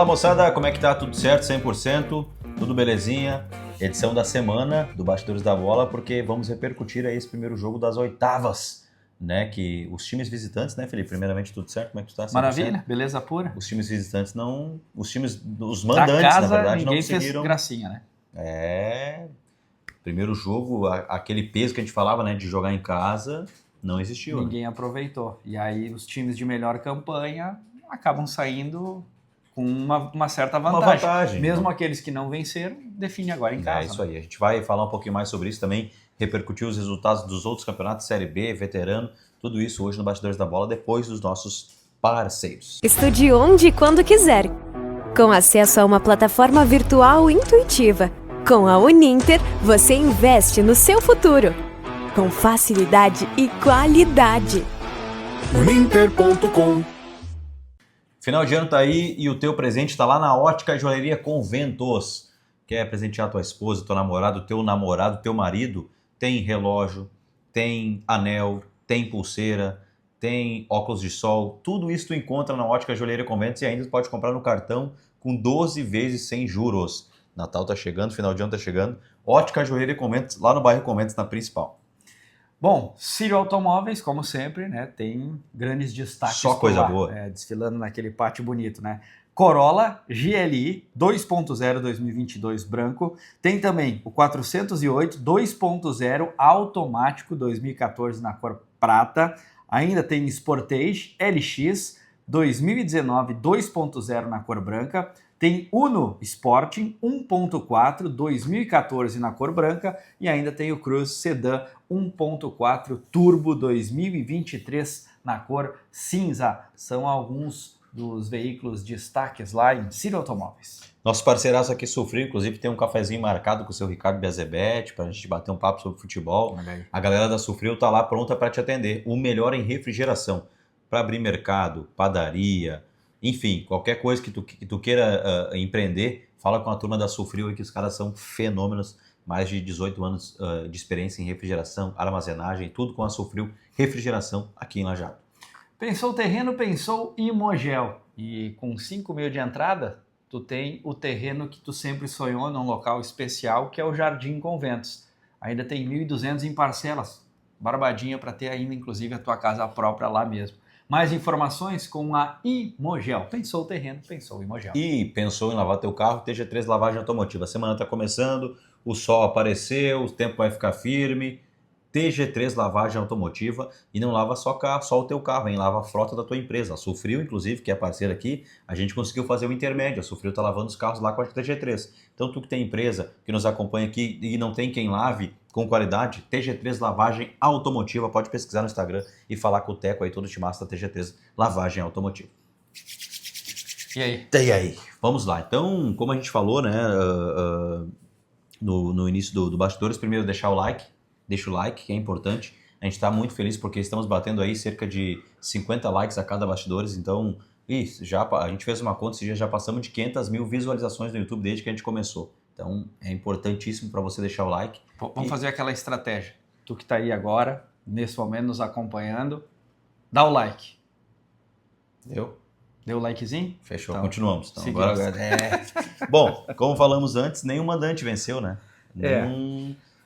Fala moçada, como é que tá? Tudo certo? 100%? Tudo belezinha? Edição da semana do Bastidores da Bola, porque vamos repercutir aí esse primeiro jogo das oitavas, né? Que os times visitantes, né, Felipe? Primeiramente, tudo certo? Como é que tu tá? 100%? Maravilha, beleza pura. Os times visitantes não... os Da mandantes, casa, na verdade, ninguém não conseguiram... fez gracinha, né? Primeiro jogo, aquele peso que a gente falava, né, de jogar em casa, não existiu. Ninguém aproveitou. E aí os times de melhor campanha acabam saindo com uma certa vantagem. Uma vantagem. Mesmo aqueles que não venceram, define agora em casa. É isso aí. A gente vai falar um pouquinho mais sobre isso também, repercutir os resultados dos outros campeonatos, Série B, veterano, tudo isso hoje no Bastidores da Bola, depois dos nossos parceiros. Estude onde e quando quiser, com acesso a uma plataforma virtual intuitiva. Com a Uninter, você investe no seu futuro, com facilidade e qualidade. Uninter.com. Final de ano tá aí e o teu presente tá lá na Ótica e Joalheria Conventos. Quer presentear tua esposa, teu namorado, teu marido? Tem relógio, tem anel, tem pulseira, tem óculos de sol. Tudo isso tu encontra na Ótica e Joalheria Conventos e ainda tu pode comprar no cartão com 12 vezes sem juros. Natal tá chegando, final de ano tá chegando. Ótica, Joalheria e Conventos, lá no bairro Conventos, na principal. Bom, Círio Automóveis, como sempre, né, tem grandes destaques. Só coisa boa. Desfilando naquele pátio bonito, né? Corolla GLI 2.0 2022 branco. Tem também o 408 2.0 automático 2014 na cor prata. Ainda tem Sportage LX 2019 2.0 na cor branca. Tem Uno Sporting 1.4 2014 na cor branca e ainda tem o Cruze Sedan 1.4 Turbo 2023 na cor cinza. São alguns dos veículos destaques lá em Círio Automóveis. Nosso parceiraço aqui Sufril, inclusive tem um cafezinho marcado com o seu Ricardo Biazebete para a gente bater um papo sobre futebol. A galera da Sufril tá lá pronta para te atender. O melhor em refrigeração para abrir mercado, padaria, enfim, qualquer coisa que tu queira empreender, fala com a turma da Sufril aí que os caras são fenômenos. Mais de 18 anos de experiência em refrigeração, armazenagem, tudo com a Sufril Refrigeração aqui em Lajeado. Pensou terreno, pensou Imogel. E com 5 mil de entrada, tu tem o terreno que tu sempre sonhou num local especial, que é o Jardim Conventos. Ainda tem 1.200 em parcelas. Barbadinha para ter ainda, inclusive, a tua casa própria lá mesmo. Mais informações com a Imogel. Pensou o terreno, pensou o Imogel. E pensou em lavar teu carro, TG3 Lavagem Automotiva. A semana está começando, o sol apareceu, o tempo vai ficar firme. TG3 Lavagem Automotiva e não lava só o teu carro, hein? Lava a frota da tua empresa. A Sufril, inclusive, que é parceira aqui, a gente conseguiu fazer o intermédio. A Sufril está lavando os carros lá com a TG3. Então, tu que tem empresa, que nos acompanha aqui e não tem quem lave com qualidade, TG3 Lavagem Automotiva, pode pesquisar no Instagram e falar com o Teco aí, todo o timaço da TG3 Lavagem Automotiva. E aí? Vamos lá. Então, como a gente falou, né, no início do Bastidores, primeiro deixa o like, que é importante. A gente está muito feliz porque estamos batendo aí cerca de 50 likes a cada Bastidores, então a gente fez uma conta, esse dia já passamos de 500 mil visualizações no YouTube desde que a gente começou. Então é importantíssimo para você deixar o like. Vamos fazer aquela estratégia. Tu que está aí agora, nesse momento nos acompanhando, dá o like. Deu o likezinho? Fechou, Então, continuamos. Então, agora Bom, como falamos antes, nenhum mandante venceu, né?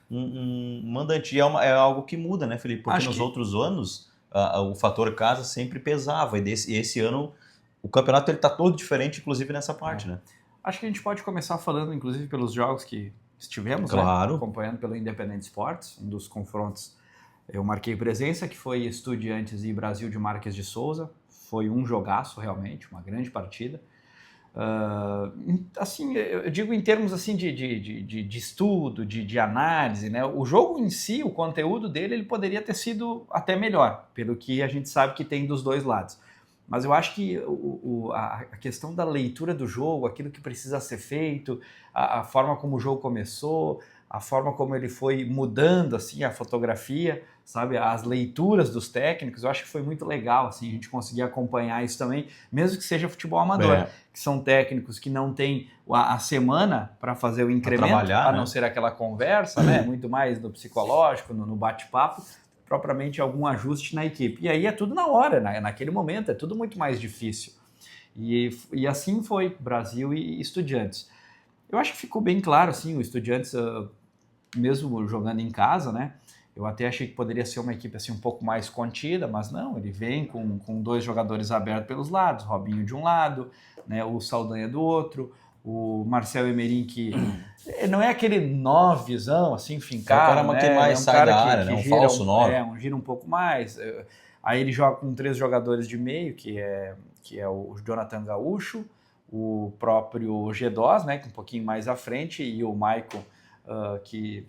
Um mandante. É algo que muda, né, Felipe? Porque nos outros anos o fator casa sempre pesava. E esse ano o campeonato está todo diferente, inclusive nessa parte, né? Acho que a gente pode começar falando, inclusive, pelos jogos que estivemos, claro, né, acompanhando pelo Independente Sports, um dos confrontos. Eu marquei presença, que foi Estudiantes e Brasil de Marques de Souza. Foi um jogaço, realmente, uma grande partida. Assim, eu digo em termos assim, de estudo, de análise, né? O jogo em si, o conteúdo dele, ele poderia ter sido até melhor, pelo que a gente sabe que tem dos dois lados. Mas eu acho que a questão da leitura do jogo, aquilo que precisa ser feito, a forma como o jogo começou, a forma como ele foi mudando assim, a fotografia, sabe, as leituras dos técnicos, eu acho que foi muito legal assim, a gente conseguir acompanhar isso também, mesmo que seja futebol amador, que são técnicos que não têm a semana para fazer o incremento, a não ser aquela conversa, né, muito mais no psicológico, no bate-papo, propriamente algum ajuste na equipe. E aí é tudo na hora, naquele momento, é tudo muito mais difícil. E assim foi, Brasil e Estudiantes. Eu acho que ficou bem claro, assim, o Estudiantes, mesmo jogando em casa, né? Eu até achei que poderia ser uma equipe assim um pouco mais contida, mas não, ele vem com 2 jogadores abertos pelos lados, Robinho de um lado, né, o Saldanha do outro, o Marcel Emerim, que não é aquele 9zão, assim, fincado, é um cara que né? mais sai da área, que né? Um gira, falso 9. gira um pouco mais. Aí ele joga com 3 jogadores de meio, que é o Jonathan Gaúcho, o próprio G2, né, que é um pouquinho mais à frente, e o Michael, que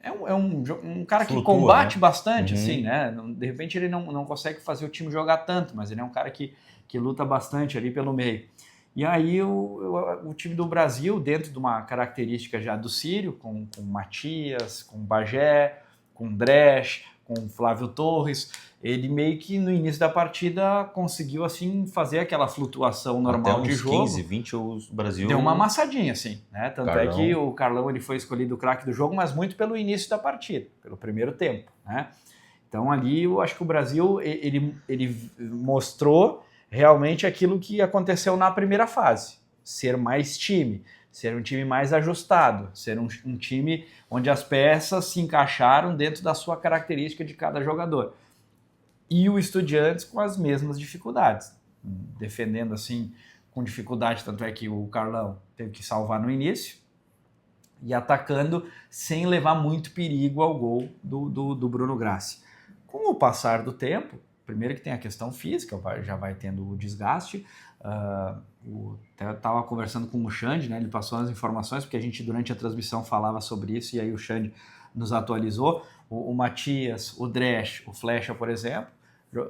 é um cara que combate, né, bastante, assim, né? De repente ele não consegue fazer o time jogar tanto, mas ele é um cara que luta bastante ali pelo meio. E aí o time do Brasil, dentro de uma característica já do Sírio, com Matias, com Bagé, com Dresch, com Flávio Torres, ele meio que no início da partida conseguiu assim fazer aquela flutuação normal até uns de jogo. 15, 20 o Brasil deu uma amassadinha, assim, né? Tanto Carlão. É que o Carlão ele foi escolhido o craque do jogo, mas muito pelo início da partida, pelo primeiro tempo, né? Então ali eu acho que o Brasil ele mostrou realmente aquilo que aconteceu na primeira fase, ser mais time, ser um time mais ajustado, ser um time onde as peças se encaixaram dentro da sua característica de cada jogador. E o Estudiantes com as mesmas dificuldades, defendendo assim com dificuldade, tanto é que o Carlão teve que salvar no início, e atacando sem levar muito perigo ao gol do Bruno Grassi. Com o passar do tempo, primeiro que tem a questão física, já vai tendo o desgaste. Eu estava conversando com o Xande, né, ele passou as informações, porque a gente durante a transmissão falava sobre isso, e aí o Xande nos atualizou. O Matias, o Dresch, o Flecha, por exemplo,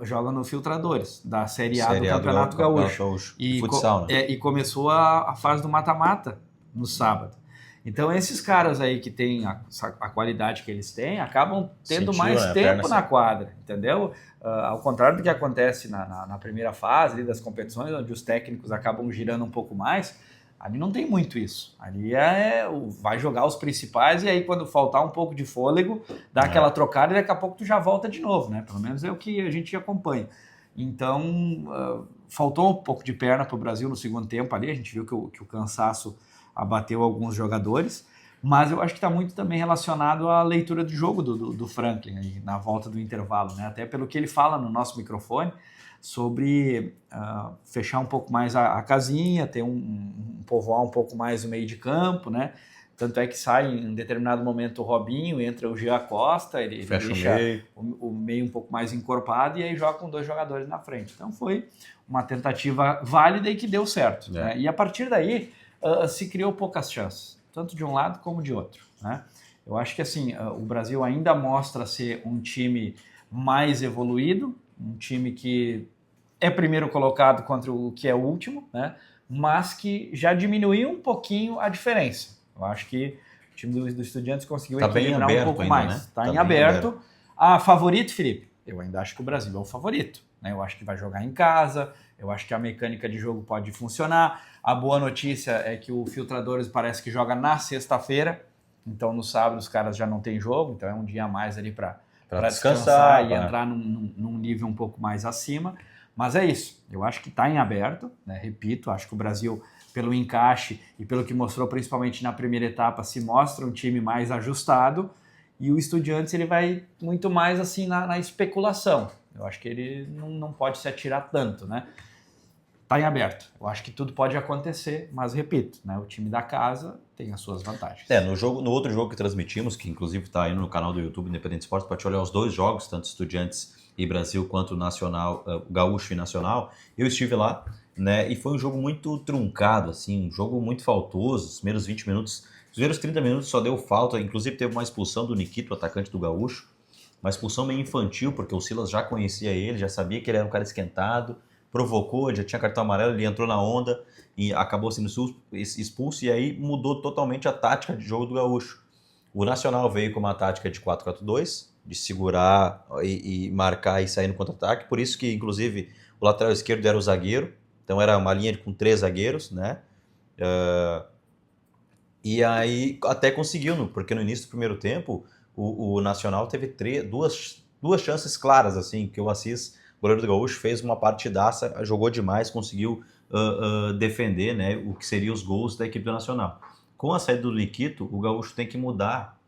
joga no Filtradores, da Série A do Campeonato Gaúcho. E futsal, né? E começou a fase do mata-mata no sábado. Então esses caras aí que têm a qualidade que eles têm, acabam tendo mais tempo na quadra, entendeu? Ao contrário do que acontece na primeira fase ali das competições, onde os técnicos acabam girando um pouco mais, ali não tem muito isso. Ali vai jogar os principais e aí quando faltar um pouco de fôlego, dá aquela trocada e daqui a pouco tu já volta de novo, né? Pelo menos é o que a gente acompanha. Então, faltou um pouco de perna para o Brasil no segundo tempo ali, a gente viu que o cansaço abateu alguns jogadores, mas eu acho que está muito também relacionado à leitura de jogo do Franklin aí, na volta do intervalo, né? Até pelo que ele fala no nosso microfone sobre fechar um pouco mais a casinha, ter povoar um pouco mais o meio de campo, né? Tanto é que sai em determinado momento o Robinho, entra o Gia Costa, ele deixa o meio um pouco mais encorpado e aí joga com 2 jogadores na frente. Então foi uma tentativa válida e que deu certo, né? E a partir daí se criou poucas chances, tanto de um lado como de outro, né? Eu acho que assim, o Brasil ainda mostra ser um time mais evoluído, um time que é primeiro colocado contra o que é o último, né? Mas que já diminuiu um pouquinho a diferença. Eu acho que o time do Estudiantes conseguiu equilibrar um pouco ainda, mais. Né? Está em aberto. Favorito, Felipe? Eu ainda acho que o Brasil é o favorito, né? Eu acho que vai jogar em casa, eu acho que a mecânica de jogo pode funcionar. A boa notícia é que o Filtradores parece que joga na sexta-feira, então no sábado os caras já não tem jogo, então é um dia a mais ali para descansar e entrar num nível um pouco mais acima. Mas é isso, eu acho que está em aberto, né? Repito, acho que o Brasil, pelo encaixe e pelo que mostrou principalmente na primeira etapa, se mostra um time mais ajustado, e o Estudiantes ele vai muito mais assim na especulação. Eu acho que ele não pode se atirar tanto, né? Está em aberto. Eu acho que tudo pode acontecer, mas repito, né, o time da casa tem as suas vantagens. No outro jogo que transmitimos, que inclusive está aí no canal do YouTube Independente Esportes, pode olhar os 2 jogos, tanto Estudiantes e Brasil quanto Nacional, Gaúcho e Nacional, eu estive lá, né, e foi um jogo muito truncado, assim, um jogo muito faltoso, os primeiros 20 minutos, os primeiros 30 minutos só deu falta, inclusive teve uma expulsão do Nikito, o atacante do Gaúcho, uma expulsão meio infantil, porque o Silas já conhecia ele, já sabia que ele era um cara esquentado, provocou, já tinha cartão amarelo, ele entrou na onda e acabou sendo expulso, e aí mudou totalmente a tática de jogo do Gaúcho. O Nacional veio com uma tática de 4-4-2, de segurar e marcar e sair no contra-ataque, por isso que, inclusive, o lateral esquerdo era o zagueiro, então era uma linha com 3 zagueiros, né? E aí até conseguiu, porque no início do primeiro tempo, o Nacional teve duas chances claras, assim, que o Assis goleiro do Gaúcho, fez uma partidaça, jogou demais, conseguiu defender, né, o que seriam os gols da equipe do Nacional. Com a saída do Nikito, o Gaúcho tem que mudar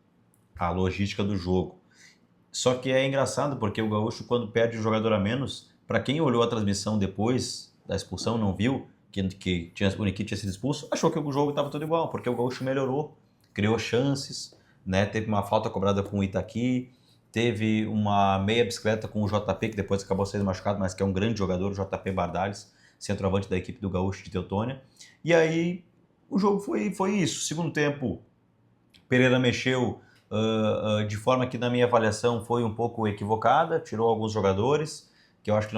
a logística do jogo. Só que é engraçado, porque o Gaúcho, quando perde um jogador a menos, para quem olhou a transmissão depois da expulsão, não viu que o Nikito tinha sido expulso, achou que o jogo estava tudo igual, porque o Gaúcho melhorou, criou chances, né? Teve uma falta cobrada com o Itaqui, teve uma meia bicicleta com o JP, que depois acabou sendo machucado, mas que é um grande jogador, o JP Bardales, centroavante da equipe do Gaúcho de Teutônia. E aí o jogo foi isso. Segundo tempo, Pereira mexeu de forma que, na minha avaliação, foi um pouco equivocada, tirou alguns jogadores, que eu acho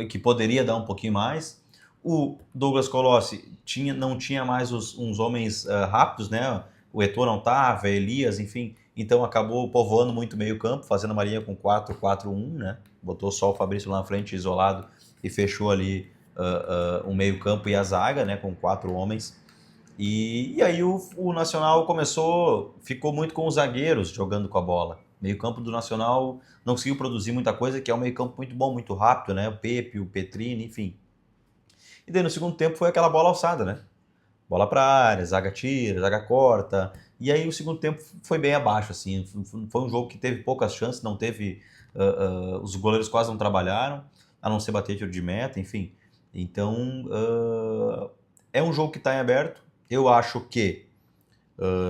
que poderia dar um pouquinho mais. O Douglas Colossi não tinha mais uns homens rápidos, né? O Eto'o não estava, Elias, enfim. Então acabou povoando muito meio campo, fazendo uma linha com 4-4-1, né? Botou só o Fabrício lá na frente, isolado, e fechou ali o meio campo e a zaga, né? Com 4 homens. E aí o Nacional ficou muito com os zagueiros jogando com a bola. Meio campo do Nacional não conseguiu produzir muita coisa, que é um meio campo muito bom, muito rápido, né? O Pepe, o Petrini, enfim. E daí no segundo tempo foi aquela bola alçada, né? Bola para a área, zaga tira, zaga corta. E aí o segundo tempo foi bem abaixo, assim. Foi um jogo que teve poucas chances, não teve... os goleiros quase não trabalharam, a não ser bater tiro de meta, enfim. Então, é um jogo que está em aberto. Eu acho que,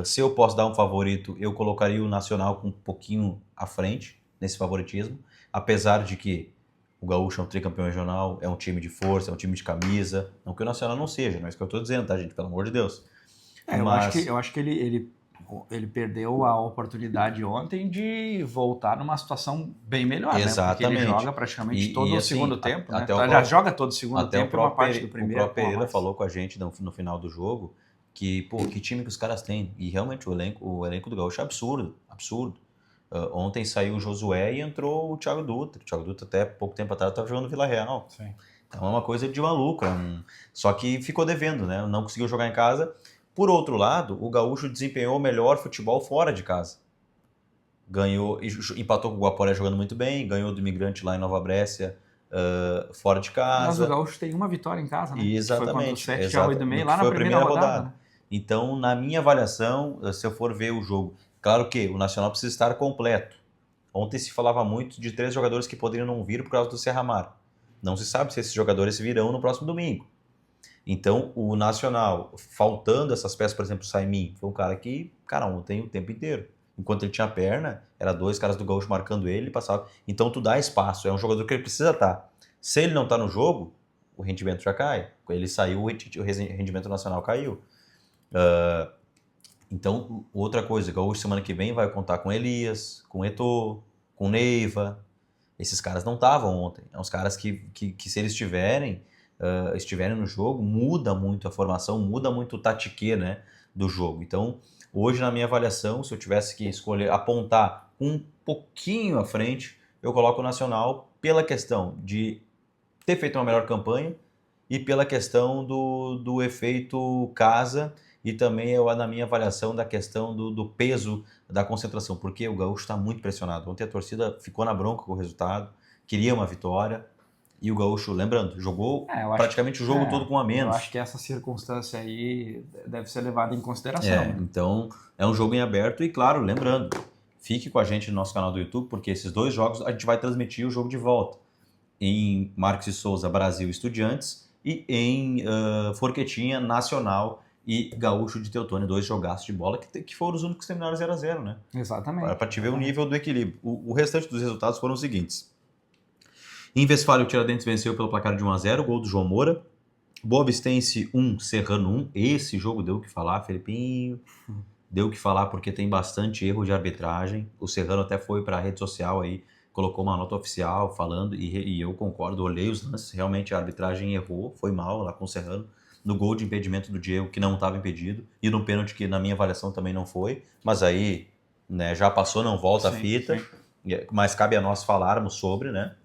se eu posso dar um favorito, eu colocaria o Nacional com um pouquinho à frente nesse favoritismo, apesar de que o Gaúcho é um tricampeão regional, é um time de força, é um time de camisa, não que o Nacional não seja, não é isso que eu estou dizendo, tá, gente? Pelo amor de Deus. Eu acho que ele perdeu a oportunidade ontem de voltar numa situação bem melhor, exatamente, né? Porque ele joga praticamente todo o segundo tempo, né? Já joga todo o segundo tempo e uma parte do primeiro. O próprio Pereira falou com a gente no final do jogo que, pô, que time que os caras têm. E realmente o elenco do Gaúcho é absurdo. Ontem saiu o Josué e entrou o Thiago Dutra. O Thiago Dutra até pouco tempo atrás estava jogando no Vila Real. Sim. Então é uma coisa de maluco. Só que ficou devendo, né? Não conseguiu jogar em casa. Por outro lado, o Gaúcho desempenhou o melhor futebol fora de casa. Empatou com o Guaporé jogando muito bem, ganhou do Imigrante lá em Nova Brécia, fora de casa. Mas o Gaúcho tem uma vitória em casa, né? Exatamente. Foi contra o 7 do meio lá na primeira rodada. Né? Então, na minha avaliação, se eu for ver o jogo, claro que o Nacional precisa estar completo. Ontem se falava muito de 3 jogadores que poderiam não vir por causa do Serramar. Não se sabe se esses jogadores virão no próximo domingo. Então, o Nacional, faltando essas peças, por exemplo, o Saimin, foi um cara que, ontem o tempo inteiro. Enquanto ele tinha perna, era 2 caras do Gaúcho marcando ele, passava. Então, tu dá espaço, é um jogador que ele precisa estar. Se ele não está no jogo, o rendimento já cai. Quando ele saiu, o rendimento nacional caiu. Então, outra coisa, o Gaúcho semana que vem vai contar com Elias, com Eto'o, com Neiva. Esses caras não estavam ontem. É uns caras que se eles estiverem no jogo, muda muito a formação, muda muito o tatique, né, do jogo. Então, hoje, na minha avaliação, se eu tivesse que escolher, apontar um pouquinho à frente, eu coloco o Nacional pela questão de ter feito uma melhor campanha e pela questão do efeito casa e também, na minha avaliação, da questão do peso da concentração, porque o Gaúcho está muito pressionado. Ontem a torcida ficou na bronca com o resultado, queria uma vitória. E o Gaúcho, lembrando, jogou praticamente o jogo todo com a menos. Eu acho que essa circunstância aí deve ser levada em consideração. Né? Então, é um jogo em aberto e, claro, lembrando, fique com a gente no nosso canal do YouTube, porque esses 2 jogos a gente vai transmitir o jogo de volta. Em Marcos e Souza, Brasil Estudiantes, e em Forquetinha, Nacional e Gaúcho de Teutônia, 2 jogaços de bola que foram os únicos que terminaram 0-0, né? Exatamente. Para te ver o nível do equilíbrio. O restante dos resultados foram os seguintes. Em Westfália, o Tiradentes venceu pelo placar de 1-0, gol do João Moura. Boa Vistense 1, Serrano 1. Esse jogo deu o que falar, Felipinho. Deu o que falar porque tem bastante erro de arbitragem. O Serrano até foi para a rede social aí, colocou uma nota oficial falando, e eu concordo, olhei os lances, realmente a arbitragem errou, foi mal lá com o Serrano. No gol de impedimento do Diego, que não estava impedido, e no pênalti que na minha avaliação também não foi. Mas aí, né, já passou, não volta a fita. Sim. Mas cabe a nós falarmos sobre, né?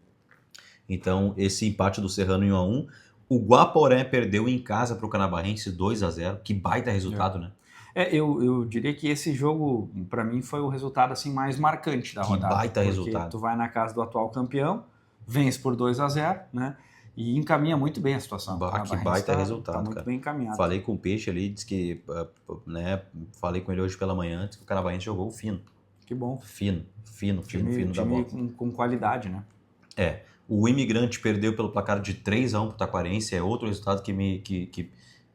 Então, esse empate do Serrano em 1-1. O Guaporé perdeu em casa para o Canabarrense 2-0. Que baita resultado, né? Eu diria que esse jogo, para mim, foi o resultado assim, mais marcante da rodada. Que baita resultado. Tu vai na casa do atual campeão, vence por 2-0, né? E encaminha muito bem a situação. Que baita resultado, tá muito cara. bem encaminhado. Falei com o Peixe ali, disse que, né, falei com ele hoje pela manhã, disse que o Canabaense jogou fino. Que bom. Fino da bola. Com qualidade, né? O Imigrante perdeu pelo placar de 3-1 pro Taquarense, é outro resultado que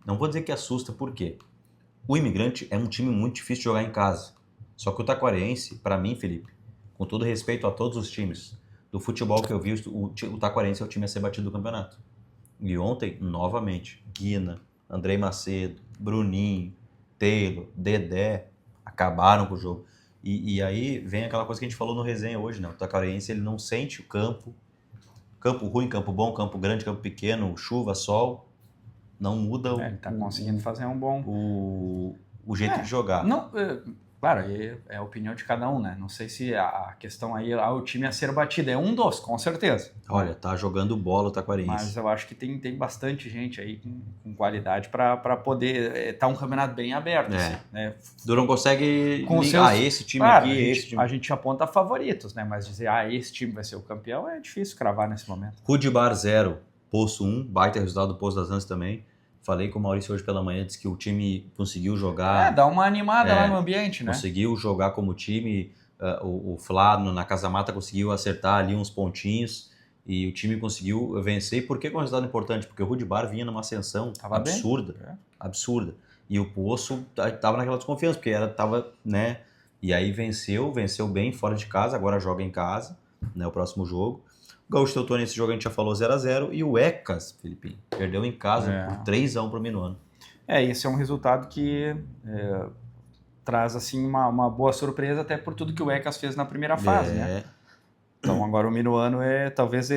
não vou dizer que assusta, por quê? O Imigrante é um time muito difícil de jogar em casa. Só que o Taquarense, para mim, Felipe, com todo respeito a todos os times, do futebol que eu vi, o Taquarense é o time a ser batido do campeonato. E ontem, novamente, Guina, Andrei Macedo, Bruninho, Taylor, Dedé, acabaram com o jogo. E aí vem aquela coisa que a gente falou no resenha hoje, né? O Taquarense, ele não sente o campo. Campo ruim, campo bom, campo grande, campo pequeno, chuva, sol, não muda Ele tá conseguindo fazer um bom... o jeito de jogar. Não, claro, é a opinião de cada um, né? Não sei se a questão aí é o time a ser batido. É um dos, com certeza. Olha, tá jogando bola o Taquarense. Mas eu acho que tem bastante gente aí com qualidade para poder tá um campeonato bem aberto. Assim, né? Tu não consegue com ligar seus... esse time claro, aqui, esse time. A gente aponta favoritos, né? Mas dizer, esse time vai ser o campeão é difícil cravar nesse momento. Rudibar 0, Poço 1, baita resultado do Poço das Antas também. Falei com o Maurício hoje pela manhã, disse que o time conseguiu jogar... dá uma animada lá no ambiente, né? Conseguiu jogar como time, o Flá na Casa Mata conseguiu acertar ali uns pontinhos e o time conseguiu vencer. E por que é um resultado importante? Porque o Rudibar vinha numa ascensão absurda. E o Poço estava naquela desconfiança, porque tava, né? E aí venceu bem fora de casa, agora joga em casa, né? O próximo jogo. O Gaúcho Teutônia, esse jogo a gente já falou 0-0. E o Ecas, Felipinho, perdeu em casa por 3-1 pro Minuano. Esse é um resultado que traz assim uma boa surpresa, até por tudo que o Ecas fez na primeira fase, né? Então agora o Minuano talvez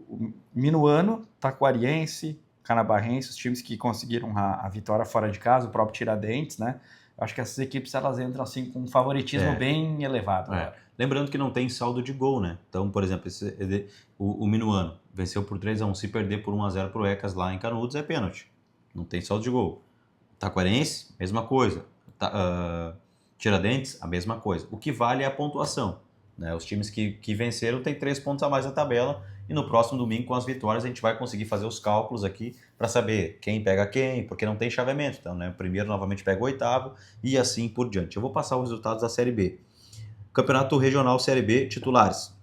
o Minuano, Taquariense, Canabarrense, os times que conseguiram a vitória fora de casa, o próprio Tiradentes, né? Eu acho que essas equipes elas entram assim com um favoritismo bem elevado. Né? Lembrando que não tem saldo de gol, né? Então, por exemplo, o Minuano venceu por 3-1. Se perder por 1-0 pro Ecas lá em Canudos, é pênalti. Não tem saldo de gol. Taquarense, mesma coisa. Tiradentes, a mesma coisa. O que vale é a pontuação. Né? Os times que venceram têm 3 pontos a mais na tabela. E no próximo domingo, com as vitórias, a gente vai conseguir fazer os cálculos aqui para saber quem pega quem, porque não tem chaveamento. Então, né? O primeiro novamente pega o oitavo e assim por diante. Eu vou passar os resultados da Série B. Campeonato Regional Série B, titulares.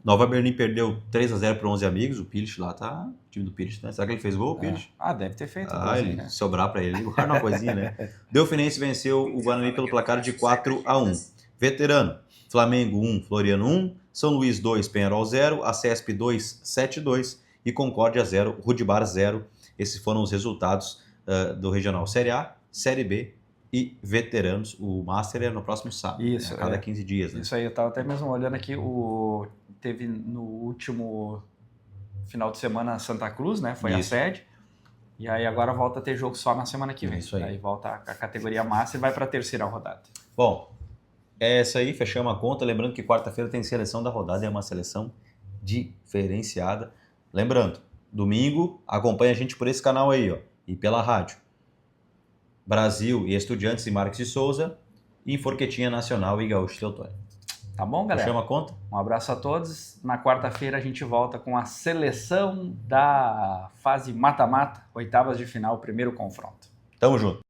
Nova Berlim perdeu 3-0 para 11 Amigos. O Pires lá tá... O time do Pires, né? Será que ele fez gol, o Pires? Deve ter feito. Né? Sobrar para ele, ele guarda uma coisinha, né? Delfinense venceu o Guarani pelo placar de 4-1. Veterano, Flamengo 1, Floriano 1. São Luís 2, Penharol 0. Acesp 2, 7-2. E Concórdia 0, Rudibar 0. Esses foram os resultados do Regional Série A, Série B e Veteranos. O Master é no próximo sábado, isso, a cada 15 dias. Né? Isso aí, eu estava até mesmo olhando aqui, teve no último final de semana Santa Cruz, né? Foi a sede. E aí agora volta a ter jogo só na semana que vem. Isso aí. Aí volta a categoria Master e vai para a terceira rodada. Bom, é essa aí, fechamos a conta. Lembrando que quarta-feira tem seleção da rodada, é uma seleção diferenciada. Lembrando, domingo, acompanha a gente por esse canal aí, ó, e pela rádio. Brasil e Estudiantes e Marques de Souza, e Forquetinha Nacional e Gaúcho Teutônia. Tá bom, galera? Fechamos a conta? Um abraço a todos. Na quarta-feira a gente volta com a seleção da fase mata-mata, oitavas de final, primeiro confronto. Tamo junto.